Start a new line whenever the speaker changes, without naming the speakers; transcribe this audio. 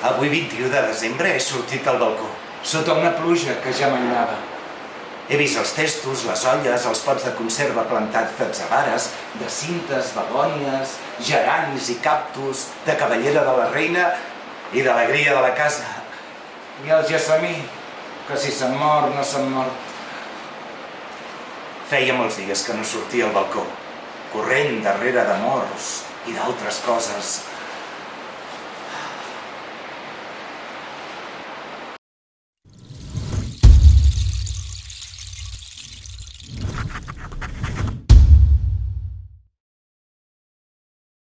Avui, 21 de desembre, he sortit al balcó.
Sota una pluja que ja mainava.
He vist els testos, les olles, els pots de conserva plantats d'atzabares, de cintes, begònies, geranis i cactus, de cabellera de la reina i d'alegria de la casa.
I el gessamí, que si s'han mort, no s'han mort.
Feia molts dies que no sortia al balcó, corrent darrere de morts i d'altres coses.